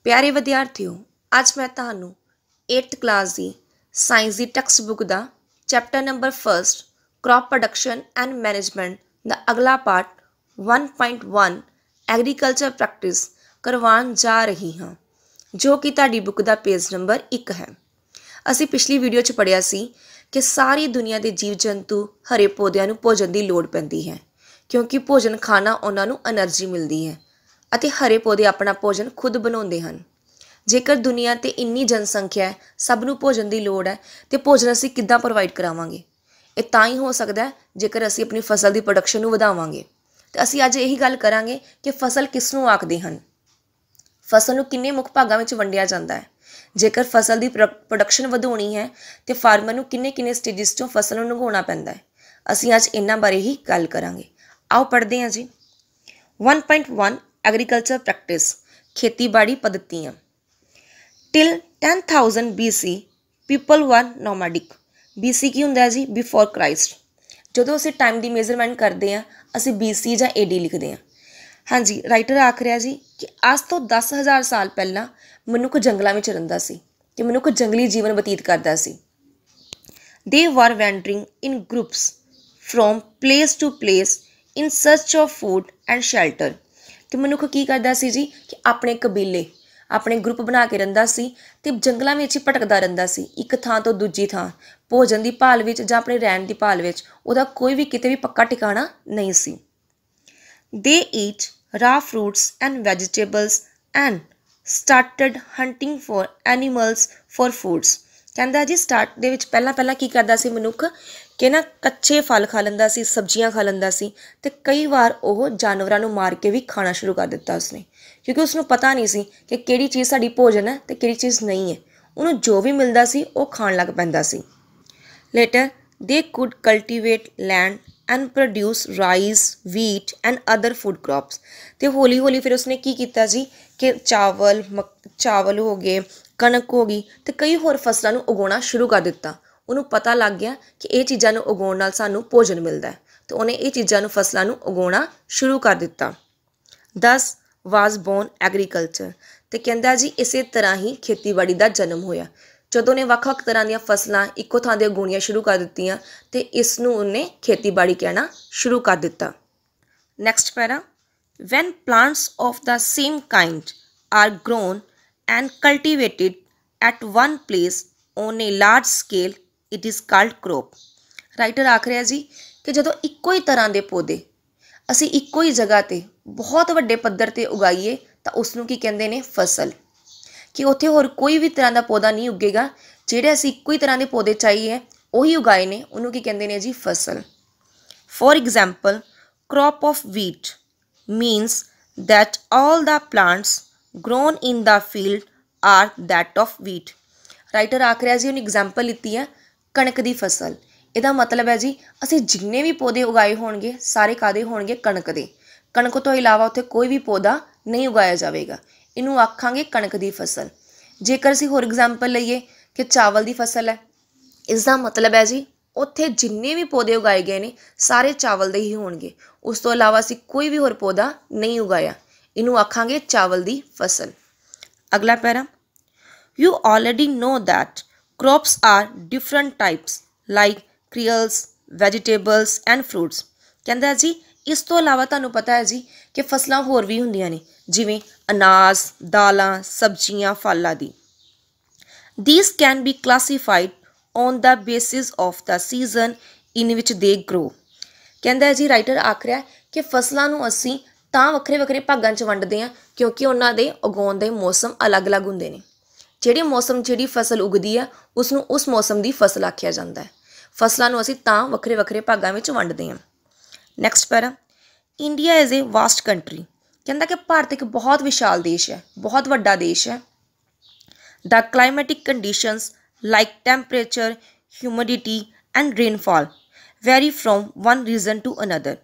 प्यारे विद्यार्थियों, अज मैं तुहानू 8th क्लास की साइंस की टैक्सट बुक का chapter number 1 crop production and management का अगला पार्ट 1.1 एग्रीकल्चर प्रैक्टिस करवान जा रही हाँ, जो कि तुहाडी बुक का पेज नंबर 1 है। असी पिछली वीडियो च पढ़िया सी कि सारी दुनिया के जीव जंतु हरे पौधों को भोजन की लोड़ पैंदी है, क्योंकि भोजन खाना उन्होंने एनर्जी मिलती है ਅਤੇ हरे पौधे अपना भोजन खुद बनाते हैं। जेकर दुनिया ते इन्नी जनसंख्या है, सब नूं भोजन की लोड़ है, तो भोजन असीं किद्दां प्रोवाइड करावांगे? ये तां ही हो सकता है जेकर असीं अपनी फसल की प्रोडक्शन नूं वधावांगे। तो असीं अज यही गल करांगे कि फसल किस नूं आखदे हन, फसल नूं किन्ने मुख भागां विच वंडिया जांदा है। जेकर फसल की प्रोडक्शन वधाउणी है तो फार्मर नूं किन्ने किन्ने स्टेजिस चों फसल नूं लंघाउणा पैंदा है। असीं अज इन्हां बारे ही गल करांगे। आओ पढ़दे हां जी। 1.1 एग्रीकल्चर प्रैक्टिस खेतीबाड़ी पद्धतियाँ। Till 10,000 BC people were nomadic. BC की हुंदा है जी? Before Christ. जो असीं टाइम की मेजरमेंट करते हैं असीं BC या AD लिखते हैं। हाँ जी, राइटर आख रहा जी कि अज तो 10,000 साल पहला मनुख जंगलों में रहिंदा सी ते मनुख जंगली जीवन बतीत करता सी। They were wandering in groups from place to place in search of food and shelter. तो मनुख की करता सी जी कि अपने कबीले अपने ग्रुप बना के रहिंदा सी ते जंगलों में ही भटकदा रहिंदा सी, एक थां तो दूजी थां भोजन की भाल विच जां अपने रहन की भाल विच। उहदा कोई भी किते भी पक्का ठिकाना नहीं सी। दे ईट raw fruits and vegetables and started hunting for animals for foods। कहंदा जी स्टार्ट दे विच पहला की करदा सी मनुख कि ना कच्चे फल खा लैंदा सी, सब्जियां खा लैंदा सी ते कई बार वह जानवरां नूं मार के भी खाना शुरू कर दिता उसने, क्योंकि उसनूं पता नहीं सी कि किहड़ी चीज़ साडी भोजन है ते किहड़ी चीज़ नहीं है। उन्होंने जो भी मिलता सी वो खाण लग पैंदा सी। Later they could cultivate land and produce rice wheat and other food crops. तो हौली हौली फिर उसने की किया जी कि चावल हो गए, कणक हो गई तो कई होर फसलों को उगाना शुरू कर दिता। उन्होंने पता लग गया कि ये चीज़ों को उगाउण नाल सानूं भोजन मिलता है, तो उन्हें ये चीज़ों फसलों को उगाउणा शुरू कर दिता। दस वाज बोर्न एग्रीकल्चर। तो कहता जी इस तरह ही खेतीबाड़ी का जन्म होया, जदों ने ਵੱਖ-ਵੱਖ तरह ਦੀਆਂ फसलां ਇੱਕੋ ਥਾਂ 'ਤੇ ਉਗਾਉਣੀਆਂ शुरू कर ਦਿੱਤੀਆਂ तो इसनूं उन्हें खेतीबाड़ी कहना शुरू कर दिता। Next para, when plants of the same kind are grown and cultivated at one place on a large scale it is called crop. Writer आख रहा जी कि जदों ਇੱਕੋ ही तरह के पौधे असीं ਇੱਕੋ ही जगह पर बहुत वड्डे पद्धर ते उगाईए तो उसनूं की कहंदे ने फसल। कि उत्थे होर कोई भी तरह का पौधा नहीं उगेगा, जिहड़े असीं ਇੱਕੋ ही तरह के पौधे चाहिए वही उगाए ने उन्होंने की कहंदे ने जी फसल। For example crop of wheat means that all the plants grown in the field are that of wheat. Writer आख रहा जी उन्हें एग्जाम्पल लीती है कणक की फसल। ਇਹਦਾ मतलब है जी असीं जिन्ने भी पौधे उगाए होणगे सारे कादे होणगे कणक दे। कणक तो इलावा उत्थे कोई भी पौधा नहीं उगाया जाएगा, इनू आखांगे कणक की फसल। जेकर असीं होर एग्जाम्पल लईए कि चावल की फसल है, इसका मतलब है जी उत्थे जिन्ने भी पौधे उगाए गए ने सारे चावल के ही होणगे, उस तो इलावा असीं कोई भी होर पौधा नहीं उगाया, इनू आखांगे चावल की फसल। अगला para, you already know that crops are different types like cereals vegetables and fruits. कहंदा जी इस तो इलावा तुहानूं पता है जी कि फसलां होर भी हुंदियां ने, जिवें अनाज दालां सब्जियां फल आदि। These can be classified on the basis of the season in which they grow. कहंदा जी राइटर आख रहा कि फसलों को असीं तां वक्रे वक्रे भागां च वंडदे हां क्योंकि उन्हां दे उगाउण दे मौसम अलग अलग हुंदे ने। जिहड़े मौसम जिहड़ी फसल उगदी है उसनूं उस मौसम की फसल आख्या जाता है। फसलों को असीं तां वक्रे वक्रे भागां विच वंडदे हां। Next para, India is a vast country. कहता कि भारत एक बहुत विशाल देश है, बहुत वड्डा देश है। The climatic conditions like temperature humidity and rainfall vary from one region to another.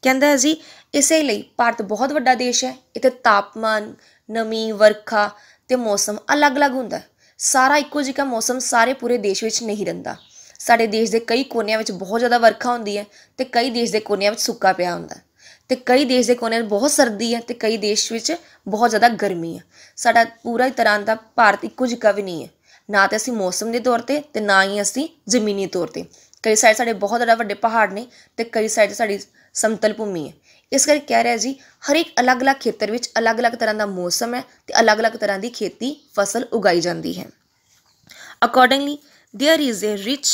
कहता है जी इसलिए भारत बहुत वड्डा देश है, इत्थे तापमान नमी वर्खा ते मौसम अलग अलग हुंदा है। सारा इक्को जिहा मौसम सारे पूरे देश विच नहीं रहिंदा। साडे देश के कई कोनियां विच बहुत ज़्यादा वर्खा हुंदी है तो कई देश के कोनियां विच सुक्का पिया हुंदा है। ਤੇ ਕਈ ਦੇਸ਼ ਦੇ ਕੋਨੇ ਬਹੁਤ ਸਰਦੀ ਹੈ ਤੇ ਕਈ ਦੇਸ਼ ਵਿੱਚ ਬਹੁਤ ਜ਼ਿਆਦਾ ਗਰਮੀ ਹੈ। ਸਾਡਾ ਪੂਰਾ ਹੀ ਤਰ੍ਹਾਂ ਦਾ ਭਾਰਤ ਇੱਕੋ ਜਿਹਾ ਵੀ ਨਹੀਂ ਹੈ, ਨਾ ਤਾਂ ਅਸੀਂ ਮੌਸਮ ਦੇ ਤੌਰ ਤੇ ਨਾ ਹੀ ਅਸੀਂ ਜ਼ਮੀਨੀ ਤੌਰ ਤੇ। ਕਈ ਸਾਈਡ ਸਾਡੇ ਬਹੁਤ ਜ਼ਿਆਦਾ ਵੱਡੇ ਪਹਾੜ ਨੇ ਤੇ ਕਈ ਸਾਈਡ ਸਾਡੀ ਸਮਤਲ ਭੂਮੀ ਹੈ। ਇਸ ਕਰਕੇ ਕਹਿ ਰਿਹਾ ਜੀ ਹਰ ਇੱਕ ਅਲੱਗ-ਅਲੱਗ ਖੇਤਰ ਵਿੱਚ ਅਲੱਗ-ਅਲੱਗ ਤਰ੍ਹਾਂ ਦਾ ਮੌਸਮ ਹੈ ਤੇ ਅਲੱਗ-ਅਲੱਗ ਤਰ੍ਹਾਂ ਦੀ ਖੇਤੀ ਫਸਲ ਉਗਾਈ ਜਾਂਦੀ ਹੈ। Accordingly there is a rich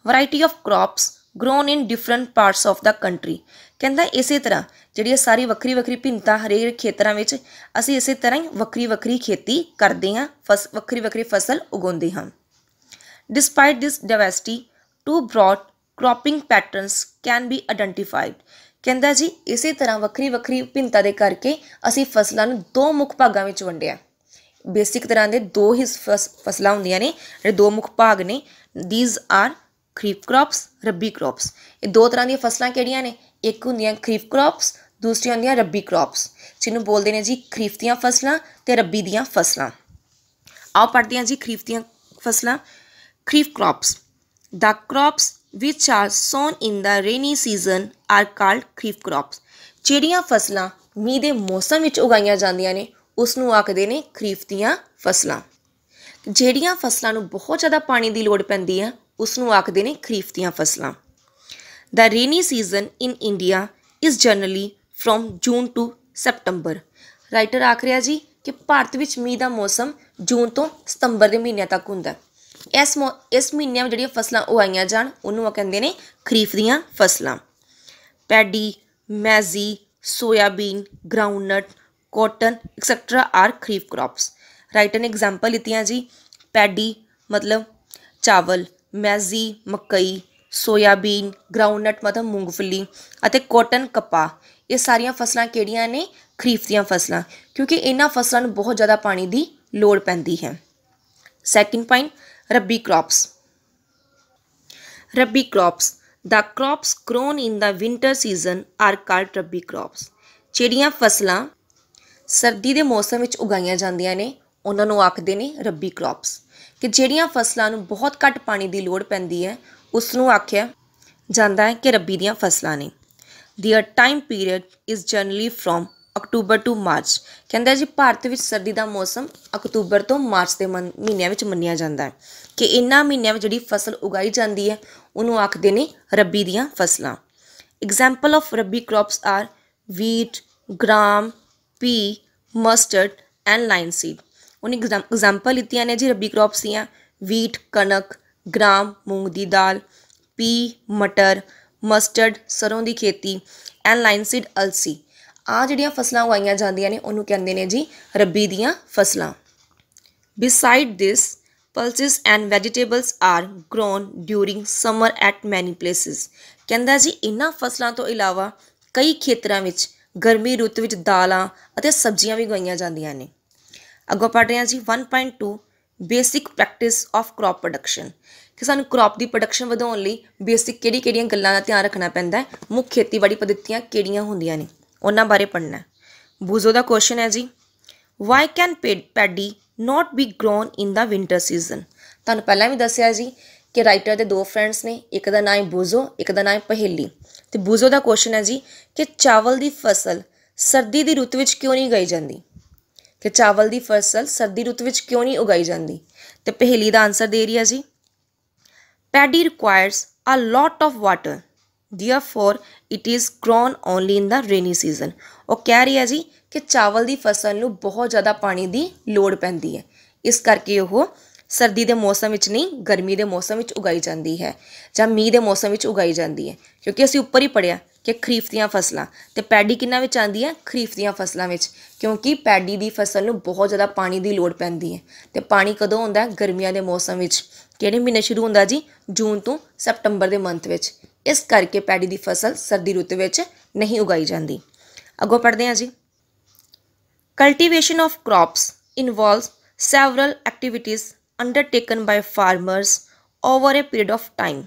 variety of crops grown in different parts of the country। ਕਹਿੰਦਾ ਇਸੇ ਤਰ੍ਹਾਂ ਜਿਹੜੀ ਸਾਰੀ ਵੱਖਰੀ ਵੱਖਰੀ ਭਿੰਨਤਾ ਹਰੇਕ ਖੇਤਰਾਂ ਵਿੱਚ ਅਸੀਂ ਇਸੇ ਤਰ੍ਹਾਂ ਹੀ ਵੱਖਰੀ ਵੱਖਰੀ ਖੇਤੀ ਕਰਦੇ ਹਾਂ, ਵੱਖਰੀ ਵੱਖਰੀ ਫਸਲ ਉਗਾਉਂਦੇ ਹਾਂ। Despite this diversity, two broad cropping patterns can be identified। ਕਹਿੰਦਾ ਜੀ ਇਸੇ ਤਰ੍ਹਾਂ ਵੱਖਰੀ ਵੱਖਰੀ ਭਿੰਨਤਾ ਦੇ ਕਰਕੇ ਅਸੀਂ ਫਸਲਾਂ ਨੂੰ ਦੋ ਮੁੱਖ ਭਾਗਾਂ ਵਿੱਚ ਵੰਡਿਆ। ਬੇਸਿਕ ਤਰ੍ਹਾਂ ਦੇ ਦੋ ਹੀ ਫਸਲਾਂ ਹੁੰਦੀਆਂ ਨੇ, ਜਿਹੜੇ ਦੋ ਮੁੱਖ ਭਾਗ ਨੇ। ਦੀਜ਼ ਆਰ ਖਰੀਫ ਕ੍ਰੌਪਸ, ਰੱਬੀ ਕ੍ਰੌਪਸ। ਇਹ ਦੋ ਤਰ੍ਹਾਂ ਦੀਆਂ ਫਸਲਾਂ ਕਿਹੜੀਆਂ ਨੇ? ਇੱਕ ਹੁੰਦੀਆਂ ਖਰੀਫ ਕ੍ਰੌਪਸ, ਦੂਸਰੀਆਂ ਹੁੰਦੀਆਂ ਰੱਬੀ ਕ੍ਰੌਪਸ, ਜਿਹਨੂੰ ਬੋਲਦੇ ਨੇ ਜੀ ਖਰੀਫ ਦੀਆਂ ਫਸਲਾਂ ਤੇ ਰੱਬੀ ਦੀਆਂ ਫਸਲਾਂ। ਆਓ ਪੜ੍ਹਦੇ ਹਾਂ ਜੀ ਖਰੀਫ ਦੀਆਂ ਫਸਲਾਂ। Kharif crops, the crops which are sown in the rainy season are called kharif crops. ਜਿਹੜੀਆਂ ਫਸਲਾਂ ਮੀਂਹ ਦੇ ਮੌਸਮ ਵਿੱਚ ਉਗਾਈਆਂ ਜਾਂਦੀਆਂ ਨੇ ਉਸ ਨੂੰ ਆਖਦੇ ਨੇ ਖਰੀਫ ਦੀਆਂ ਫਸਲਾਂ। ਜਿਹੜੀਆਂ ਫਸਲਾਂ ਨੂੰ ਬਹੁਤ ਜ਼ਿਆਦਾ ਪਾਣੀ ਦੀ ਲੋੜ ਪੈਂਦੀ ਹੈ ਉਸ ਨੂੰ ਆਖਦੇ ਨੇ ਖਰੀਫ ਦੀਆਂ ਫਸਲਾਂ। The rainy season in India is generally from June to September. Writer ਆਖ ਰਿਹਾ ਜੀ ਕਿ ਭਾਰਤ ਵਿੱਚ ਮੀਂਹ ਦਾ ਮੌਸਮ ਜੂਨ ਤੋਂ ਸਤੰਬਰ ਦੇ ਮਹੀਨਿਆਂ ਤੱਕ ਹੁੰਦਾ। ਇਸ ਮਹੀਨਿਆਂ ਵਿੱਚ ਜਿਹੜੀਆਂ ਫਸਲਾਂ ਉਗਾਈਆਂ ਜਾਣ ਉਹਨੂੰ ਕਹਿੰਦੇ ਨੇ ਖਰੀਫ ਦੀਆਂ ਫਸਲਾਂ। Paddy, maize, soybean, groundnut, cotton etcetera are kharif crops. Writer ने एग्जाम्पल लितियां जी। पैडी मतलब चावल, मैजी मकई, सोयाबीन, ग्राउंडनट मतलब मूंगफली अते कॉटन कपाह। ये सारिया फसलां किहड़ियां ने? खरीफ दियां फसलां, क्योंकि इन्हां फसलां नूं बहुत ज़्यादा पानी की लोड़ पैंदी है। Second point rabi crops. Rabi crops, the crops grown in the winter season are called rabi crops. जिहड़ियां फसलां सर्दी के मौसम में उगाइया जांदियां ने उन्होंने आखते ने रबी क्रॉप्स। कि ਜਿਹੜੀਆਂ फसलों ਨੂੰ बहुत घट पानी की लोड़ पैंदी है उसनों आख्या जाता है कि रबी ਦੀਆਂ फसलां ने। Their time period is generally from October to March. कहता है जी भारत में सर्दी का मौसम अक्तूबर तो मार्च के महीनों में मन्निया जाता है कि इन्हां महीनों में जिहड़ी फसल उगाई जाती है उन्होंने आखते ने रबी ਦੀਆਂ फसलां। Example of rabi crops are wheat, gram, pea, mustard and linseed. उन्हें एग्जाम्पल लितियां ने जी रबी क्रॉप्स दियां। वीट कणक, ग्राम मूंग की दाल, पी मटर, मस्टर्ड सरों की खेती एंड लाइन सीड अलसी। आ जिहड़ियां फसलां उगाईयां जांदियां ने उन्होंने कहते हैं जी रबी दियां फसलां। Beside this pulses and vegetables are grown during summer at many places. कहता जी इन्हां फसलों तो इलावा कई खेतरां विच गर्मी रुत विच दालां अते सब्जियां भी उगाईयां जांदियां ने। अगों पढ़ रहे हैं जी 1.2 basic practice of crop production. कि सानूं क्रॉप की प्रोडक्शन वधाउण लई बेसिक किहड़ियां गल्लां दा ध्यान रखना पैंदा है, मुख्य खेतीबाड़ी पद्धतियां किहड़ियां हुंदियां ने उन्हां बारे पढ़ना है। बूजो का क्वेश्चन है जी why can paddy not be grown in the winter season. तुहानूं पहलां भी दस्सिया जी कि राइटर के दो फ्रेंड्स ने, एक का नाम है बूजो, एक का नाम है पहेली। तो बूजो का क्वेश्चन है जी कि चावल की फसल सर्दी की रुत में क्यों नहीं उगाई जाती। कि चावल की फसल सर्दी रुत में क्यों नहीं उगाई जाती। तो पहेली का आंसर दे रही है जी paddy requires a lot of water therefore it is grown only in the rainy season. और कह रही है जी कि चावल की फसल में बहुत ज़्यादा पानी की लोड़ पैंदी है, इस करके वो सर्दी के मौसम में नहीं गर्मी के मौसम में उगाई जाती है ਜਾਂ मीह के मौसम में उगाई जाती है। क्योंकि असीं उपर ही पढ़िया कि खरीफ ਦੀਆਂ फसलां तो पैडी किन्हां विच आंदी है खरीफ ਦੀਆਂ फसलां विच, क्योंकि पैडी की फसल नूं बहुत ज़्यादा पानी की लोड़ पैंदी है। तो पानी कदों हुंदा है गर्मियां के मौसम में, किहड़े महीने शुरू हुंदा जी जून तो सैप्टंबर के मंथ में। इस करके पैडी की फसल सर्दी रुत में नहीं उगाई जाती। अगों पढ़ते हैं जी cultivation of crops involves several activities undertaken by farmers over a period of time.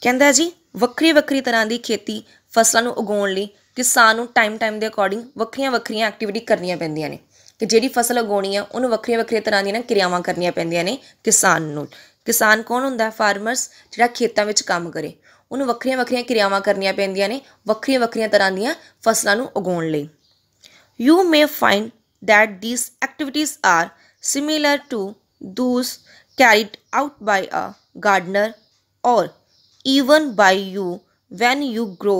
कहता जी ਵੱਖਰੀ ਵੱਖਰੀ तरह की खेती फसलों ਨੂੰ ਉਗਾਉਣ ਲਈ किसान ਨੂੰ टाइम के अकॉर्डिंग ਵੱਖਰੀਆਂ ਵੱਖਰੀਆਂ एक्टिविटी करनियां पैंदियां ने कि ਜਿਹੜੀ फसल उगाउणी है उन्होंने ਵੱਖਰੀਆਂ ਵੱਖਰੀਆਂ तरह ਦੀਆਂ ਕਿਰਿਆਵਾਂ ਕਰਨੀਆਂ ਪੈਂਦੀਆਂ ਨੇ किसान ਨੂੰ। किसान कौन ਹੁੰਦਾ? फार्मर्स, ਜਿਹੜਾ ਖੇਤਾਂ ਵਿੱਚ ਕੰਮ करे। ਉਹਨੂੰ ਵੱਖਰੀਆਂ ਵੱਖਰੀਆਂ ਕਿਰਿਆਵਾਂ ਕਰਨੀਆਂ ਪੈਂਦੀਆਂ ਨੇ ਵੱਖਰੀਆਂ ਵੱਖਰੀਆਂ ਤਰ੍ਹਾਂ ਦੀਆਂ ਫਸਲਾਂ ਨੂੰ ਉਗਾਉਣ ਲਈ। You may find that these activities are similar to those carried out by a gardener or even by you when you grow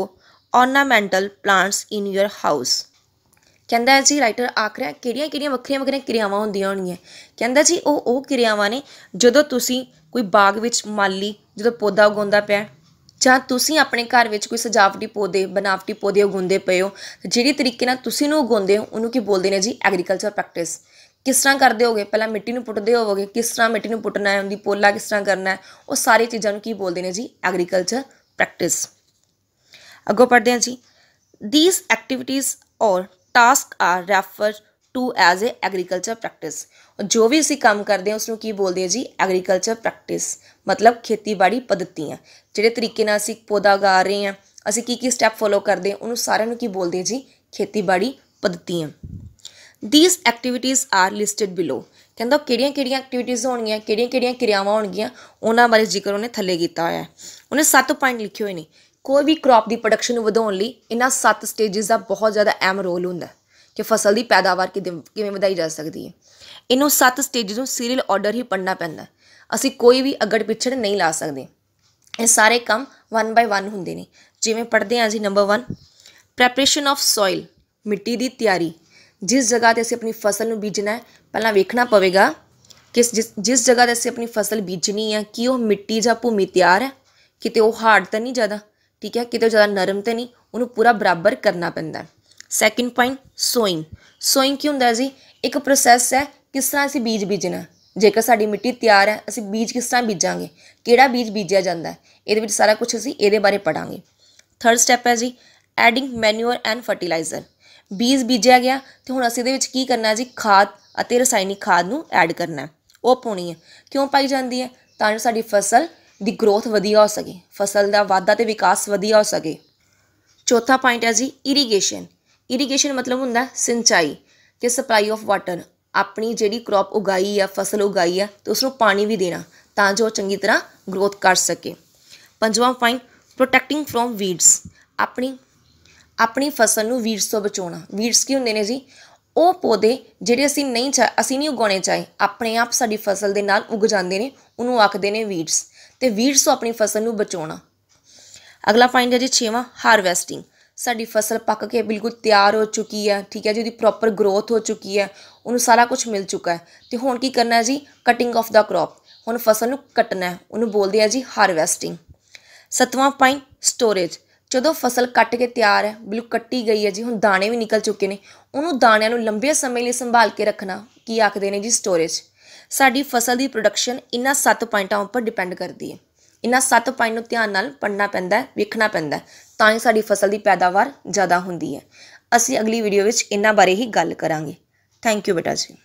ornamental plants in your house। ਕਹਿੰਦਾ ਹੈ ਜੀ ਰਾਈਟਰ ਆਖ ਰਿਹਾ ਕਿਹੜੀਆਂ ਕਿਹੜੀਆਂ ਵੱਖਰੀਆਂ ਵੱਖਰੀਆਂ ਕਿਰਿਆਵਾਂ ਹੁੰਦੀਆਂ ਹੋਣਗੀਆਂ। ਕਹਿੰਦਾ ਜੀ ਉਹ ਕਿਰਿਆਵਾਂ ਨੇ ਜਦੋਂ ਤੁਸੀਂ ਕੋਈ ਬਾਗ ਵਿੱਚ ਮਾਲੀ ਜਦੋਂ ਪੌਦਾ ਉਗਾਉਂਦਾ ਪਿਆ ਜਾਂ ਤੁਸੀਂ ਆਪਣੇ ਘਰ ਵਿੱਚ ਕੋਈ ਸਜਾਵਟੀ ਪੌਦੇ ਬਨਾਵਟੀ ਪੌਦੇ ਉਗਾਉਂਦੇ ਪਏ ਹੋ ਜਿਹੜੀ ਤਰੀਕੇ ਨਾਲ ਤੁਸੀਂ ਉਹਨੂੰ ਉਗਾਉਂਦੇ ਹੋ ਉਹਨੂੰ ਕੀ ਬੋਲਦੇ ਨੇ ਜੀ ਐਗਰੀਕਲਚਰ ਪ੍ਰੈਕਟਿਸ। ਕਿਸ ਤਰ੍ਹਾਂ ਕਰਦੇ ਹੋਗੇ ਪਹਿਲਾਂ ਮਿੱਟੀ ਨੂੰ ਪੁੱਟਦੇ ਹੋਵੋਗੇ ਕਿਸ ਤਰ੍ਹਾਂ ਮਿੱਟੀ ਨੂੰ ਪੁੱਟਣਾ ਹੈ ਉਹਦੀ ਪੋਲਾ ਕਿਸ ਤਰ੍ਹਾਂ ਕਰਨਾ ਹੈ ਉਹ ਸਾਰੀ ਚੀਜ਼ਾਂ ਨੂੰ ਕੀ ਬੋਲਦੇ ਨੇ ਜੀ ਐਗਰੀਕਲਚਰ ਪ੍ਰੈਕਟਿਸ। ਅੱਗੋਂ ਪੜ੍ਹਦੇ ਹਾਂ ਜੀ these activities or task are refer to as a agriculture practice. जो भी असी काम करते हैं उसनों की बोलते हैं जी एग्रीकल्चर प्रैक्टिस मतलब खेतीबाड़ी पद्धतियाँ जिहड़े तरीके नाल असी पौधा उगा रहे हैं असी की स्टैप फॉलो करते हैं उन्होंने सारिਆਂ ਨੂੰ की बोलते हैं जी खेतीबाड़ी पद्धतियाँ। these activities are listed below। ਕਹਿੰਦਾ ਕਿਹੜੀਆਂ ਕਿਹੜੀਆਂ ਐਕਟੀਵਿਟੀਜ਼ ਹੋਣਗੀਆਂ ਕਿਹੜੀਆਂ ਕਿਹੜੀਆਂ ਕਿਰਿਆਵਾਂ ਹੋਣਗੀਆਂ ਉਹਨਾਂ ਬਾਰੇ ਜ਼ਿਕਰ ਉਹਨੇ ਥੱਲੇ ਕੀਤਾ ਹੋਇਆ ਹੈ। ਉਹਨੇ 7 ਪੁਆਇੰਟ ਲਿਖੇ ਹੋਏ ਨੇ। ਕੋਈ ਵੀ ਕ੍ਰੌਪ ਦੀ ਪ੍ਰੋਡਕਸ਼ਨ ਨੂੰ ਵਧਾਉਣ ਲਈ ਇਹਨਾਂ 7 ਸਟੇਜਸ ਦਾ ਬਹੁਤ ਜ਼ਿਆਦਾ ਅਹਿਮ ਰੋਲ ਹੁੰਦਾ ਕਿ ਫਸਲ ਦੀ ਪੈਦਾਵਾਰ ਕਿਵੇਂ ਵਧਾਈ ਜਾ ਸਕਦੀ ਹੈ। ਇਹਨੂੰ 7 ਸਟੇਜਸ ਨੂੰ ਸੀਰੀਅਲ ਆਰਡਰ ਹੀ ਪੜ੍ਹਨਾ ਪੈਂਦਾ। ਅਸੀਂ ਕੋਈ ਵੀ ਅੱਗੜ ਪਿੱਛੜ ਨਹੀਂ ਲਾ ਸਕਦੇ। ਇਹ ਸਾਰੇ ਕੰਮ 1 ਬਾਏ 1 ਹੁੰਦੇ ਨੇ। ਜਿਵੇਂ ਪੜ੍ਹਦੇ ਹਾਂ ਜੀ ਨੰਬਰ 1 ਪ੍ਰੈਪਰੇਸ਼ਨ ਆਫ ਸੋਇਲ ਮਿੱਟੀ ਦੀ ਤਿਆਰੀ। ਜਿਸ ਜਗ੍ਹਾ 'ਤੇ ਅਸੀਂ ਆਪਣੀ ਫਸਲ ਨੂੰ ਬੀਜਣਾ ਹੈ ਪਹਿਲਾਂ ਵੇਖਣਾ ਪਵੇਗਾ ਕਿ ਜਿਸ ਜਗ੍ਹਾ 'ਤੇ ਅਸੀਂ ਆਪਣੀ ਫਸਲ ਬੀਜਣੀ ਹੈ ਕਿ ਉਹ ਮਿੱਟੀ ਜਾਂ ਭੂਮੀ ਤਿਆਰ ਹੈ ਕਿਤੇ ਉਹ ਹਾਰਡ ਤਾਂ ਨਹੀਂ ਜ਼ਿਆਦਾ ਠੀਕ ਹੈ ਕਿਤੇ ਜ਼ਿਆਦਾ ਨਰਮ ਤਾਂ ਨਹੀਂ ਉਹਨੂੰ ਪੂਰਾ ਬਰਾਬਰ ਕਰਨਾ ਪੈਂਦਾ। ਸੈਕਿੰਡ ਪੁਆਇੰਟ ਸੋਇੰਗ ਕੀ ਹੁੰਦਾ ਜੀ ਇੱਕ ਪ੍ਰੋਸੈਸ ਹੈ ਕਿਸ ਤਰ੍ਹਾਂ ਅਸੀਂ ਬੀਜ ਬੀਜਣਾ। ਜੇਕਰ ਸਾਡੀ ਮਿੱਟੀ ਤਿਆਰ ਹੈ ਅਸੀਂ ਬੀਜ ਕਿਸ ਤਰ੍ਹਾਂ ਬੀਜਾਂਗੇ ਕਿਹੜਾ ਬੀਜ ਬੀਜਿਆ ਜਾਂਦਾ ਇਹਦੇ ਵਿੱਚ ਸਾਰਾ ਕੁਝ ਅਸੀਂ ਇਹਦੇ ਬਾਰੇ ਪੜਾਂਗੇ। ਥਰਡ ਸਟੈਪ ਹੈ ਜੀ ਐਡਿੰਗ ਮੈਨੂਅਰ ਐਂਡ ਫਰਟੀਲਾਈਜ਼ਰ। ਬੀਜ ਬੀਜਿਆ ਗਿਆ ਅਤੇ ਹੁਣ ਅਸੀਂ ਇਹਦੇ ਵਿੱਚ ਕੀ ਕਰਨਾ ਜੀ ਖਾਦ ਅਤੇ ਰਸਾਇਣਿਕ ਖਾਦ ਨੂੰ ਐਡ ਕਰਨਾ ਉਹ ਪਾਉਣੀ ਹੈ। ਕਿਉਂ ਪਾਈ ਜਾਂਦੀ ਹੈ ਤਾਂ ਜੋ ਸਾਡੀ ਫਸਲ ਦੀ ਗਰੋਥ ਵਧੀਆ ਹੋ ਸਕੇ ਫਸਲ ਦਾ ਵਾਧਾ ਅਤੇ ਵਿਕਾਸ ਵਧੀਆ ਹੋ ਸਕੇ। ਚੌਥਾ ਪੁਆਇੰਟ ਹੈ ਜੀ ਇਰੀਗੇਸ਼ਨ ਮਤਲਬ ਹੁੰਦਾ ਸਿੰਚਾਈ ਅਤੇ ਸਪਲਾਈ ਆਫ ਵਾਟਰ। ਆਪਣੀ ਜਿਹੜੀ ਕ੍ਰੌਪ ਉਗਾਈ ਆ ਫਸਲ ਉਗਾਈ ਆ ਅਤੇ ਉਸਨੂੰ ਪਾਣੀ ਵੀ ਦੇਣਾ ਤਾਂ ਜੋ ਚੰਗੀ ਤਰ੍ਹਾਂ ਗਰੋਥ ਕਰ ਸਕੇ। ਪੰਜਵਾਂ ਪੁਆਇੰਟ ਪ੍ਰੋਟੈਕਟਿੰਗ ਫਰੋਮ ਵੀਡਸ। ਆਪਣੀ ਫਸਲ ਨੂੰ ਵੀਡਸ ਤੋਂ ਬਚਾਉਣਾ। ਵੀਡਸ ਕੀ ਹੁੰਦੇ ਨੇ ਜੀ ਉਹ ਪੌਦੇ ਜਿਹੜੇ ਅਸੀਂ ਨਹੀਂ ਉਗਾਉਣੇ ਚਾਹੇ ਆਪਣੇ ਆਪ ਸਾਡੀ ਫਸਲ ਦੇ ਨਾਲ ਉਗ ਜਾਂਦੇ ਨੇ ਉਹਨੂੰ ਆਖਦੇ ਨੇ ਵੀਡਸ ਅਤੇ ਵੀਡਸ ਤੋਂ ਆਪਣੀ ਫਸਲ ਨੂੰ ਬਚਾਉਣਾ। ਅਗਲਾ ਪੁਆਇੰਟ ਹੈ ਜੀ 6ਵਾਂ ਹਾਰਵੈਸਟਿੰਗ। ਸਾਡੀ ਫਸਲ ਪੱਕ ਕੇ ਬਿਲਕੁਲ ਤਿਆਰ ਹੋ ਚੁੱਕੀ ਹੈ ਠੀਕ ਹੈ ਜੀ ਉਹਦੀ ਪ੍ਰੋਪਰ ਗਰੋਥ ਹੋ ਚੁੱਕੀ ਹੈ ਉਹਨੂੰ ਸਾਰਾ ਕੁਝ ਮਿਲ ਚੁੱਕਾ ਹੈ ਅਤੇ ਹੁਣ ਕੀ ਕਰਨਾ ਜੀ ਕਟਿੰਗ ਆਫ ਦਾ ਕ੍ਰੌਪ। ਹੁਣ ਫਸਲ ਨੂੰ ਕੱਟਣਾ ਉਹਨੂੰ ਬੋਲਦੇ ਆ ਜੀ ਹਾਰਵੈਸਟਿੰਗ। 7ਵਾਂ point storage. ਜਦੋਂ ਫਸਲ ਕੱਟ ਕੇ ਤਿਆਰ ਹੈ ਬਿਲਕੁਲ ਕੱਟੀ ਗਈ ਹੈ ਜੀ ਹੁਣ ਦਾਣੇ ਵੀ ਨਿਕਲ ਚੁੱਕੇ ਨੇ ਉਹਨੂੰ ਦਾਣਿਆਂ ਨੂੰ ਲੰਬੇ ਸਮੇਂ ਲਈ ਸੰਭਾਲ ਕੇ ਰੱਖਣਾ ਕੀ ਆਖਦੇ ਨੇ ਜੀ ਸਟੋਰੇਜ। ਸਾਡੀ ਫਸਲ ਦੀ ਪ੍ਰੋਡਕਸ਼ਨ ਇਹਨਾਂ 7 ਪੁਆਇੰਟਾਂ ਉੱਪਰ ਡਿਪੈਂਡ ਕਰਦੀ ਹੈ। ਇਹਨਾਂ 7 ਪੁਆਇੰਟ ਨੂੰ ਧਿਆਨ ਨਾਲ ਪੜ੍ਹਨਾ ਪੈਂਦਾ ਵੇਖਣਾ ਪੈਂਦਾ ਤਾਂ ਹੀ ਸਾਡੀ ਫਸਲ ਦੀ ਪੈਦਾਵਾਰ ਜ਼ਿਆਦਾ ਹੁੰਦੀ ਹੈ। ਅਸੀਂ ਅਗਲੀ ਵੀਡੀਓ ਵਿੱਚ ਇਹਨਾਂ ਬਾਰੇ ਹੀ ਗੱਲ ਕਰਾਂਗੇ। ਥੈਂਕ ਯੂ ਬੇਟਾ ਜੀ।